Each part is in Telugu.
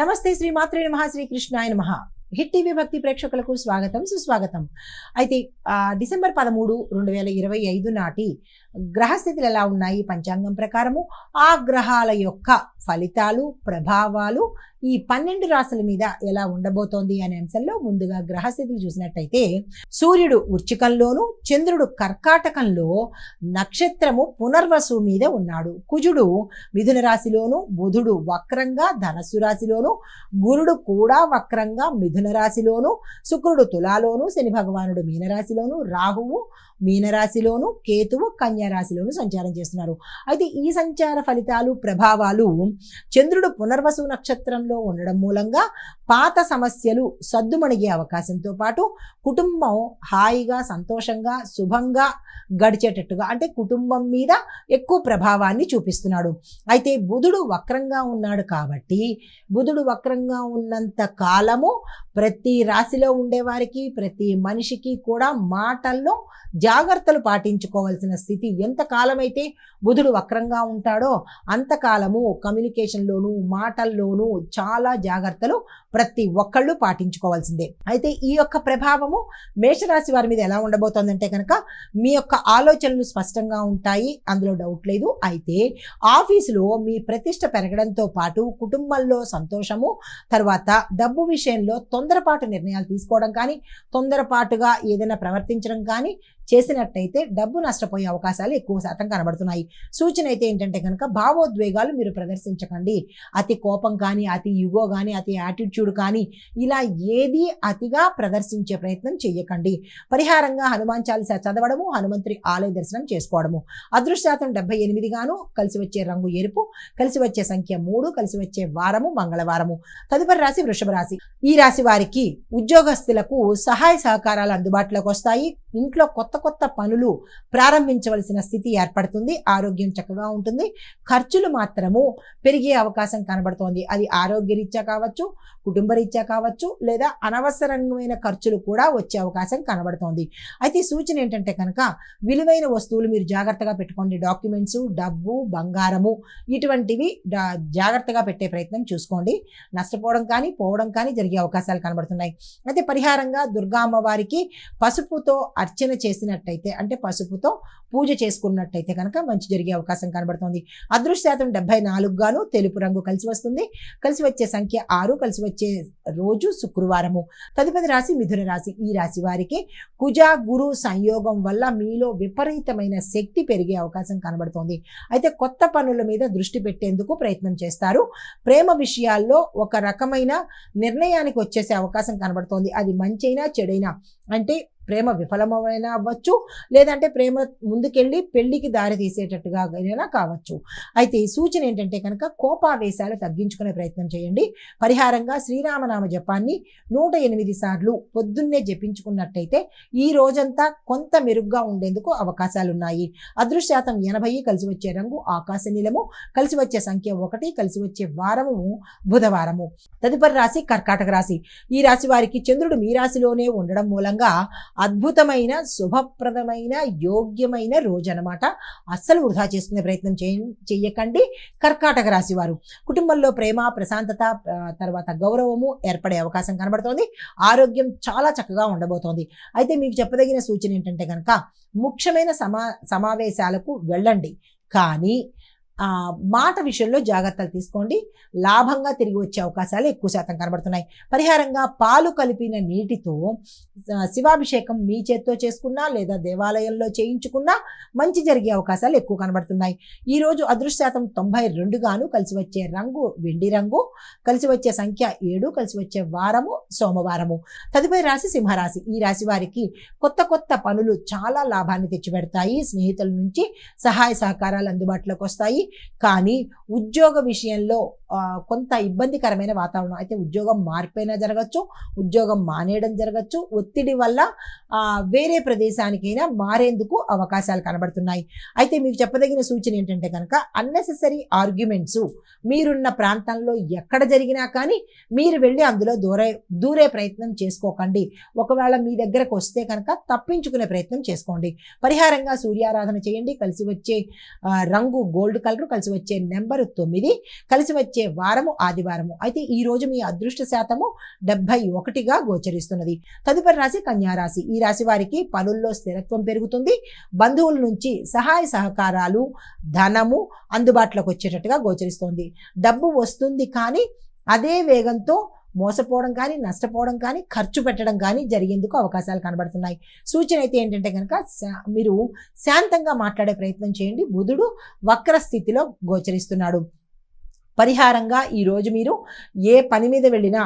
నమస్తే శ్రీ మాత్రే నమః శ్రీ కృష్ణాయ నమః. హిట్ టీవీ భక్తి ప్రేక్షకులకు స్వాగతం సుస్వాగతం. అయితే డిసెంబర్ 13, 2025 నాటి గ్రహస్థితులు ఎలా ఉన్నాయి పంచాంగం ప్రకారము, ఆ గ్రహాల యొక్క ఫలితాలు ప్రభావాలు ఈ 12 రాశుల మీద ఎలా ఉండబోతోంది అనే అంశంలో ముందుగా గ్రహస్థితులు చూసినట్టయితే సూర్యుడు వృశ్చికంలోను, చంద్రుడు కర్కాటకంలో, నక్షత్రము పునర్వసు మీద ఉన్నాడు. కుజుడు మిథున రాశిలోను, బుధుడు వక్రంగా ధనస్సు రాశిలోను, గురుడు కూడా వక్రంగా మిథున రాశిలోను, శుక్రుడు తులాలోను, శని భగవానుడు మీనరాశిలోను, రాహువు మీనరాశిలోను, కేతువు కన్యా రాశిలోను సంచారం చేస్తున్నారు. అయితే ఈ సంచార ఫలితాలు ప్రభావాలు చంద్రుడు పునర్వసు నక్షత్రంలో ఉండడం మూలంగా పాత సమస్యలు సద్దుమణిగే అవకాశంతో పాటు కుటుంబం హాయిగా సంతోషంగా శుభంగా గడిచేటట్టుగా, అంటే కుటుంబం మీద ఎక్కువ ప్రభావాన్ని చూపిస్తున్నాడు. అయితే బుధుడు వక్రంగా ఉన్నాడు కాబట్టి బుధుడు వక్రంగా ఉన్నంత కాలము ప్రతి రాశిలో ఉండేవారికి ప్రతి మనిషికి కూడా మాటల్లో జాగ్రత్తలు పాటించుకోవాల్సిన స్థితి. ఎంతకాలమైతే బుధుడు వక్రంగా ఉంటాడో అంతకాలము కమ్యూనికేషన్లోను మాటల్లోనూ చాలా జాగ్రత్తలు ప్రతి ఒక్కళ్ళు పాటించుకోవాల్సిందే. అయితే ఈ యొక్క ప్రభావము మేషరాశి వారి మీద ఎలా ఉండబోతోందంటే కనుక మీ యొక్క ఆలోచనలు స్పష్టంగా ఉంటాయి, అందులో డౌట్ లేదు. అయితే ఆఫీసులో మీ ప్రతిష్ట పెరగడంతో పాటు కుటుంబంలో సంతోషము, తర్వాత డబ్బు విషయంలో తొందరపాటు నిర్ణయాలు తీసుకోవడం కానీ తొందరపాటుగా ఏదైనా ప్రవర్తించడం కానీ చేసినట్టయితే డబ్బు నష్టపోయే అవకాశాలు ఎక్కువ శాతం కనబడుతున్నాయి. సూచన అయితే ఏంటంటే కనుక భావోద్వేగాలు మీరు ప్రదర్శించకండి. అతి కోపం కానీ అతి యుగో కానీ అతి యాటిట్యూడ్ కానీ ఇలా ఏది అతిగా ప్రదర్శించే ప్రయత్నం చేయకండి. పరిహారంగా హనుమాన్ చాలీసా చదవడము, హనుమంతుడి ఆలయ దర్శనం చేసుకోవడము. అదృష్టశాతం 78 గాను, కలిసి వచ్చే రంగు ఎరుపు, కలిసి వచ్చే సంఖ్య 3, కలిసి వచ్చే వారము మంగళవారము. తదుపరి రాశి వృషభ రాశి. ఈ రాశి వారికి ఉద్యోగస్తులకు సహాయ సహకారాలు అందుబాటులోకి వస్తాయి. ఇంట్లో కొత్త పనులు ప్రారంభించవలసిన స్థితి ఏర్పడుతుంది. ఆరోగ్యం చక్కగా ఉంటుంది. ఖర్చులు మాత్రము పెరిగే అవకాశం కనబడుతోంది. అది ఆరోగ్యరీత్యా కావచ్చు, కుటుంబరీత్యా కావచ్చు, లేదా అనవసరమైన ఖర్చులు కూడా వచ్చే అవకాశం కనబడుతోంది. అయితే సూచన ఏంటంటే కనుక విలువైన వస్తువులు మీరు జాగ్రత్తగా పెట్టుకోండి. డాక్యుమెంట్స్, డబ్బు, బంగారము ఇటువంటివి జాగ్రత్తగా పెట్టే ప్రయత్నం చూసుకోండి. నష్టపోవడం కానీ పోవడం కానీ జరిగే అవకాశాలు కనబడుతున్నాయి. అయితే పరిహారంగా దుర్గా అమ్మవారికి పసుపుతో అర్చన చేసినట్టయితే, అంటే పసుపుతో పూజ చేసుకున్నట్టయితే కనుక మంచి జరిగే అవకాశం కనబడుతుంది. అదృష్టశాతం 74 గాను, తెలుపు రంగు కలిసి వస్తుంది. కలిసి వచ్చే సంఖ్య 6, కలిసి వచ్చే రోజు శుక్రవారము. తదుపరి రాశి మిథున రాశి. ఈ రాశి వారికి కుజ గురు సంయోగం వల్ల మీలో విపరీతమైన శక్తి పెరిగే అవకాశం కనబడుతోంది. అయితే కొత్త పనుల మీద దృష్టి పెట్టేందుకు ప్రయత్నం చేస్తారు. ప్రేమ విషయాల్లో ఒక రకమైన నిర్ణయానికి వచ్చేసే అవకాశం కనబడుతోంది. అది మంచైనా చెడైనా, అంటే ప్రేమ విఫలమైనా అవ్వచ్చు, లేదంటే ప్రేమ ముందుకెళ్ళి పెళ్లికి దారి తీసేటట్టుగా అయినా కావచ్చు. అయితే ఈ సూచన ఏంటంటే కనుక కోపావేశాలు తగ్గించుకునే ప్రయత్నం చేయండి. పరిహారంగా శ్రీరామనామ జపాన్ని 108 సార్లు పొద్దున్నే జపించుకున్నట్టయితే ఈ రోజంతా కొంత మెరుగ్గా ఉండేందుకు అవకాశాలు ఉన్నాయి. అదృష్టశాతం 80, కలిసి వచ్చే రంగు ఆకాశ నీలము, కలిసి వచ్చే సంఖ్య 1, కలిసి వచ్చే వారము బుధవారము. తదుపరి రాశి కర్కాటక రాశి. ఈ రాశి వారికి చంద్రుడు మీ రాశిలోనే ఉండడం మూలంగా అద్భుతమైన శుభప్రదమైన యోగ్యమైన రోజు అనమాట. అస్సలు వృధా చేసుకునే ప్రయత్నం చెయ్యకండి కర్కాటక రాశి వారు. కుటుంబంలో ప్రేమ, ప్రశాంతత, తర్వాత గౌరవము ఏర్పడే అవకాశం కనబడుతోంది. ఆరోగ్యం చాలా చక్కగా ఉండబోతోంది. అయితే మీకు చెప్పదగిన సూచన ఏంటంటే కనుక ముఖ్యమైన సమావేశాలకు వెళ్ళండి, కానీ మాట విషయంలో జాగ్రత్తలు తీసుకోండి. లాభంగా తిరిగి వచ్చే అవకాశాలు ఎక్కువ శాతం కనబడుతున్నాయి. పరిహారంగా పాలు కలిపిన నీటితో శివాభిషేకం మీ చేత్తో చేసుకున్నా లేదా దేవాలయంలో చేయించుకున్నా మంచి జరిగే అవకాశాలు ఎక్కువ కనబడుతున్నాయి. ఈరోజు అదృష్టశాతం 92 గాను, కలిసి వచ్చే రంగు వెండి రంగు, కలిసి వచ్చే సంఖ్య 7, కలిసి వచ్చే వారము సోమవారము. తదుపరి రాశి సింహరాశి. ఈ రాశి వారికి కొత్త పనులు చాలా లాభాన్ని తెచ్చిపెడతాయి. స్నేహితుల నుంచి సహాయ సహకారాలు అందుబాటులోకి వస్తాయి. కానీ ఉద్యోగ విషయంలో కొంత ఇబ్బందికరమైన వాతావరణం, అయితే ఉద్యోగం మార్పైనా జరగచ్చు, ఉద్యోగం మానేయడం జరగచ్చు, ఒత్తిడి వల్ల వేరే ప్రదేశానికైనా మారేందుకు అవకాశాలు కనబడుతున్నాయి. అయితే మీకు చెప్పదగిన సూచన ఏంటంటే కనుక అన్నెసెసరీ ఆర్గ్యుమెంట్స్ మీరున్న ప్రాంతంలో ఎక్కడ జరిగినా కానీ మీరు వెళ్ళి అందులో దూరే ప్రయత్నం చేసుకోకండి. ఒకవేళ మీ దగ్గరకు వస్తే కనుక తప్పించుకునే ప్రయత్నం చేసుకోండి. పరిహారంగా సూర్యారాధన చేయండి. కలిసి వచ్చే రంగు గోల్డ్ కలర్ చేయగలరు. కలిసి వచ్చే నెంబరు 9, కలిసి వచ్చే వారము ఆదివారము. అయితే ఈ రోజు మీ అదృష్ట శాతము 71గా గోచరిస్తున్నది. తదుపరి రాశి కన్యా రాశి. ఈ రాశి వారికి పనుల్లో స్థిరత్వం పెరుగుతుంది. బంధువుల నుంచి సహాయ సహకారాలు, ధనము అందుబాటులోకి వచ్చేటట్టుగా గోచరిస్తోంది. డబ్బు వస్తుంది కానీ అదే వేగంతో మోసపోవడం కానీ, నష్టపోవడం కానీ, ఖర్చు పెట్టడం కానీ జరిగేందుకు అవకాశాలు కనబడుతున్నాయి. సూచన అయితే ఏంటంటే కనుక మీరు శాంతంగా మాట్లాడే ప్రయత్నం చేయండి. బుధుడు వక్ర స్థితిలో గోచరిస్తున్నాడు. పరిహారంగా ఈరోజు మీరు ఏ పని మీద వెళ్ళినా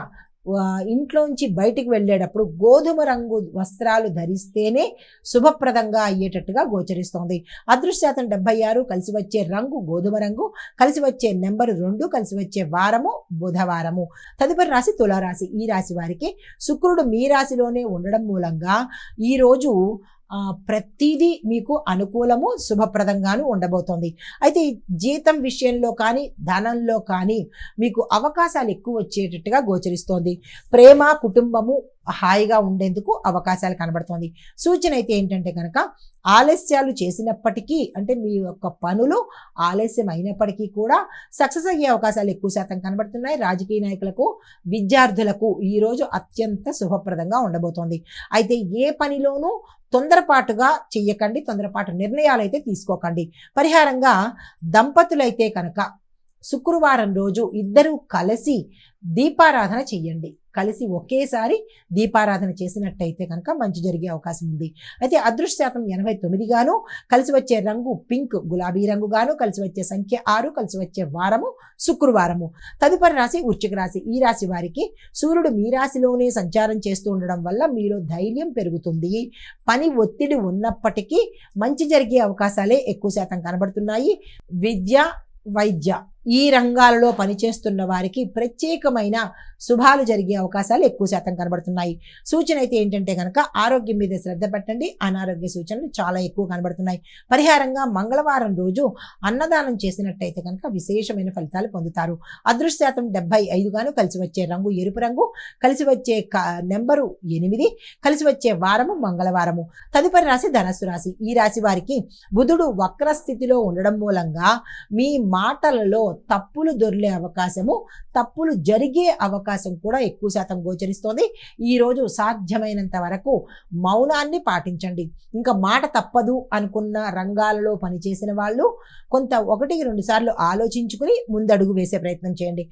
ఇంట్లోంచి బయటికి వెళ్ళేటప్పుడు గోధుమ రంగు వస్త్రాలు ధరిస్తేనే శుభప్రదంగా అయ్యేటట్టుగా గోచరిస్తోంది. అదృష్ట శాతం 76, కలిసి వచ్చే రంగు గోధుమ రంగు, కలిసి వచ్చే నెంబరు 2, కలిసి వచ్చే వారము బుధవారము. తదుపరి రాశి తులారాశి. ఈ రాశి వారికి శుక్రుడు మీ రాశిలోనే ఉండడం మూలంగా ఈరోజు ప్రతిదీ మీకు అనుకూలము, శుభప్రదంగాను ఉండబోతోంది. అయితే జీతం విషయంలో కానీ, ధనంలో కానీ మీకు అవకాశాలు ఎక్కువ వచ్చేటట్టుగా గోచరిస్తోంది. ప్రేమ, కుటుంబము హాయిగా ఉండేందుకు అవకాశాలు కనబడుతోంది. సూచన అయితే ఏంటంటే కనుక ఆలస్యాలు చేసినప్పటికీ, అంటే మీ యొక్క పనులు ఆలస్యం అయినప్పటికీ కూడా సక్సెస్ అయ్యే అవకాశాలు ఎక్కువ శాతం కనబడుతున్నాయి. రాజకీయ నాయకులకు, విద్యార్థులకు ఈరోజు అత్యంత శుభప్రదంగా ఉండబోతోంది. అయితే ఏ పనిలోనూ తొందరపాటుగా చెయ్యకండి, తొందరపాటు నిర్ణయాలు అయితే తీసుకోకండి. పరిహారంగా దంపతులైతే కనుక శుక్రవారం రోజు ఇద్దరూ కలిసి దీపారాధన చెయ్యండి. కలిసి ఒకేసారి దీపారాధన చేసినట్టయితే కనుక మంచి జరిగే అవకాశం ఉంది. అయితే అదృష్ట శాతం 89 గాను, కలిసి వచ్చే రంగు పింక్ గులాబీ రంగు గాను, కలిసి వచ్చే సంఖ్య 6, కలిసి వచ్చే వారము శుక్రవారము. తదుపరి రాశి వృశ్చిక రాశి. ఈ రాశి వారికి సూర్యుడు మీ రాశిలోనే సంచారం చేస్తూ ఉండడం వల్ల మీలో ధైర్యం పెరుగుతుంది. పని ఒత్తిడి ఉన్నప్పటికీ మంచి జరిగే అవకాశాలే ఎక్కువ శాతం కనబడుతున్నాయి. విద్య, వైద్య ఈ రంగాలలో పనిచేస్తున్న వారికి ప్రత్యేకమైన శుభాలు జరిగే అవకాశాలు ఎక్కువ శాతం కనబడుతున్నాయి. సూచన అయితే ఏంటంటే కనుక ఆరోగ్యం మీద శ్రద్ధ పెట్టండి. అనారోగ్య సూచనలు చాలా ఎక్కువ కనబడుతున్నాయి. పరిహారంగా మంగళవారం రోజు అన్నదానం చేసినట్టయితే కనుక విశేషమైన ఫలితాలు పొందుతారు. అదృష్ట శాతం 75 గాను, కలిసి వచ్చే రంగు ఎరుపు రంగు, కలిసి వచ్చే నెంబరు 8, కలిసి వచ్చే వారము మంగళవారము. తదుపరి రాశి ధనస్సు రాశి. ఈ రాశి వారికి బుధుడు వక్ర స్థితిలో ఉండడం మూలంగా మీ మాటలలో తప్పులు దొర్లే అవకాశము, తప్పులు జరిగే అవకాశం కూడా ఎక్కువ శాతం గోచరిస్తోంది. ఈరోజు సాధ్యమైనంత వరకు మౌనాన్ని పాటించండి. ఇంకా మాట తప్పదు అనుకున్న రంగాలలో పనిచేసిన వాళ్ళు కొంత 1-2 సార్లు ఆలోచించుకుని ముందడుగు వేసే ప్రయత్నం చేయండి.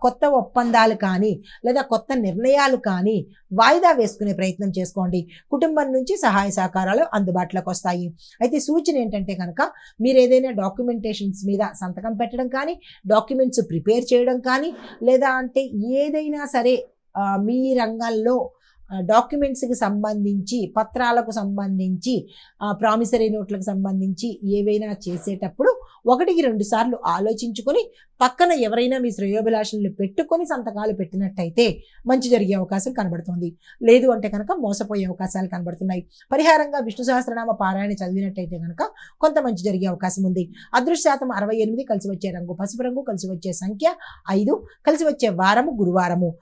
కొత్త ఒప్పందాలు కానీ లేదా కొత్త నిర్ణయాలు కానీ వాయిదా వేసుకునే ప్రయత్నం చేసుకోండి. కుటుంబం నుంచి సహాయ సహకారాలు అందుబాటులోకి వస్తాయి. అయితే సూచన ఏంటంటే కనుక మీరు ఏదైనా డాక్యుమెంటేషన్స్ మీద సంతకం పెట్టడం కానీ, డాక్యుమెంట్స్ ప్రిపేర్ చేయడం కానీ, లేదా అంటే ఏదైనా సరే మీ రంగంలో డాక్యుమెంట్స్కి సంబంధించి, పత్రాలకు సంబంధించి, ప్రామిసరీ నోట్లకు సంబంధించి ఏవైనా చేసేటప్పుడు 1-2 సార్లు ఆలోచించుకొని పక్కన ఎవరైనా మీ శ్రేయోభిలాషుల్ని పెట్టుకొని సంతకాలు పెట్టినట్టయితే మంచి జరిగే అవకాశం కనబడుతుంది. లేదు అంటే కనుక మోసపోయే అవకాశాలు కనబడుతున్నాయి. పరిహారంగా విష్ణు సహస్రనామ పారాయణ చదివినట్టయితే కనుక కొంత మంచి జరిగే అవకాశం ఉంది. అదృష్ట శాతం 68, కలిసి వచ్చే రంగు పసుపు రంగు, కలిసి వచ్చే సంఖ్య 5, కలిసి వచ్చే వారము గురువారము.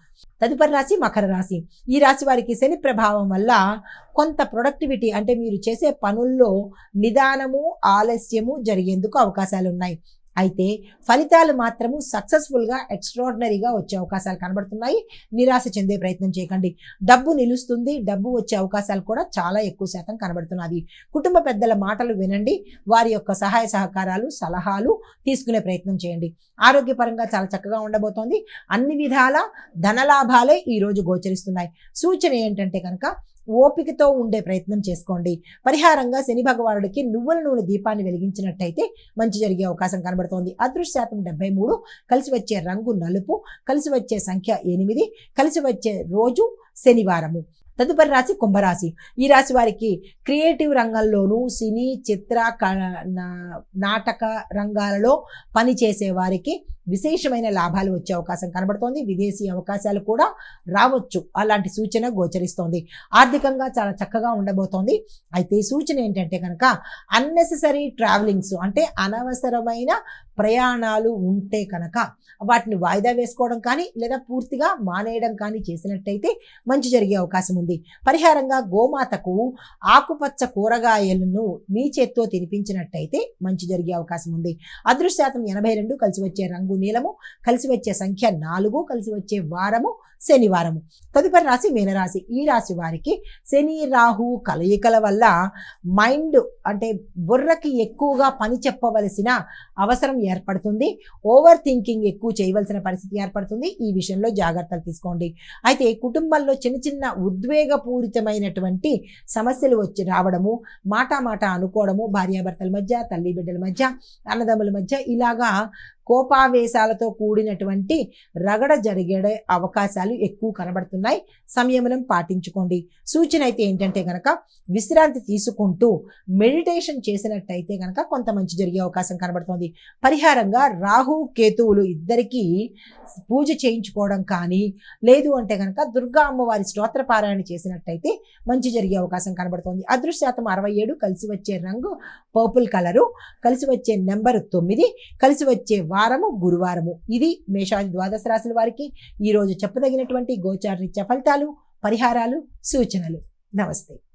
తదుపరి రాశి మకర రాశి. ఈ రాశి వారికి శని ప్రభావం వల్ల కొంత ప్రొడక్టివిటీ, అంటే మీరు చేసే పనుల్లో నిదానము, ఆలస్యము జరిగేందుకు అవకాశాలు ఉన్నాయి. అయితే ఫలితాలు మాత్రము సక్సెస్ఫుల్గా, ఎక్స్ట్రాడినరీగా వచ్చే అవకాశాలు కనబడుతున్నాయి. నిరాశ చెందే ప్రయత్నం చేయకండి. డబ్బు నిలుస్తుంది, డబ్బు వచ్చే అవకాశాలు కూడా చాలా ఎక్కువ శాతం కనబడుతున్నది. కుటుంబ పెద్దల మాటలు వినండి. వారి యొక్క సహాయ సహకారాలు, సలహాలు తీసుకునే ప్రయత్నం చేయండి. ఆరోగ్యపరంగా చాలా చక్కగా ఉండబోతోంది. అన్ని విధాల ధనలాభాలే ఈరోజు గోచరిస్తున్నాయి. సూచన ఏంటంటే కనుక ఓపికతో ఉండే ప్రయత్నం చేసుకోండి. పరిహారంగా శని భగవానుడికి నువ్వుల నూనె దీపాన్ని వెలిగించినట్టయితే మంచి జరిగే అవకాశం కనబడుతోంది. అదృష్ట శాతం 73, కలిసి వచ్చే రంగు నలుపు, కలిసి వచ్చే సంఖ్య 8, కలిసి వచ్చే రోజు శనివారము. తదుపరి రాశి కుంభరాశి. ఈ రాశి వారికి క్రియేటివ్ రంగంలోనూ, సినీ, చిత్ర, నాటక రంగాలలో పనిచేసే వారికి విశేషమైన లాభాలు వచ్చే అవకాశం కనబడుతోంది. విదేశీ అవకాశాలు కూడా రావచ్చు, అలాంటి సూచన గోచరిస్తోంది. ఆర్థికంగా చాలా చక్కగా ఉండబోతోంది. అయితే సూచన ఏంటంటే కనుక అన్నెసెసరీ ట్రావెలింగ్స్, అంటే అనవసరమైన ప్రయాణాలు ఉంటే కనుక వాటిని వాయిదా వేసుకోవడం కానీ లేదా పూర్తిగా మానేయడం కానీ చేసినట్టయితే మంచి జరిగే అవకాశం ఉంది. ఉంది. పరిహారంగా గోమాతకు ఆకుపచ్చ కూరగాయలను మీ చేత్తో తినిపించినట్టయితే మంచి జరిగే అవకాశం ఉంది. అదృష్ట శాతం 82, కలిసి వచ్చే రంగు నీలము, కలిసి వచ్చే సంఖ్య 4, కలిసి వచ్చే వారము శనివారము. తదుపరి రాశి మీనరాశి. ఈ రాశి వారికి శని రాహు కలయికల వల్ల మైండ్ అంటే బుర్రకి ఎక్కువగా పని చెప్పవలసిన అవసరం ఏర్పడుతుంది. ఓవర్ థింకింగ్ ఎక్కువ చేయవలసిన పరిస్థితి ఏర్పడుతుంది. ఈ విషయంలో జాగ్రత్తలు తీసుకోండి. అయితే కుటుంబంలో చిన్న చిన్న ఉద్వేగపూరితమైనటువంటి సమస్యలు వచ్చి రావడము, మాట అనుకోవడము, భార్యాభర్తల మధ్య, తల్లి బిడ్డల మధ్య, అన్నదమ్ముల మధ్య ఇలాగా కోపావేశాలతో కూడినటువంటి రగడ జరిగే అవకాశాలు ఎక్కువ కనబడుతున్నాయి. సంయమనం పాటించుకోండి. సూచన అయితే ఏంటంటే కనుక విశ్రాంతి తీసుకుంటూ మెడిటేషన్ చేసినట్టయితే కనుక కొంత మంచి జరిగే అవకాశం కనబడుతుంది. పరిహారంగా రాహు కేతువులు ఇద్దరికీ పూజ చేయించుకోవడం కానీ, లేదు అంటే కనుక దుర్గా అమ్మవారి స్తోత్ర పారాయణ చేసినట్టయితే మంచి జరిగే అవకాశం కనబడుతుంది. అదృష్ట శాతం 67, కలిసి వచ్చే రంగు పర్పుల్ కలరు, కలిసి వచ్చే నెంబరు 9, కలిసి వచ్చే వారము గురువారము. ఇది మేషాది ద్వాదశ రాశుల వారికి ఈరోజు చెప్పదగినటువంటి గోచార రీత్యా ఫలితాలు, పరిహారాలు, సూచనలు. నమస్తే.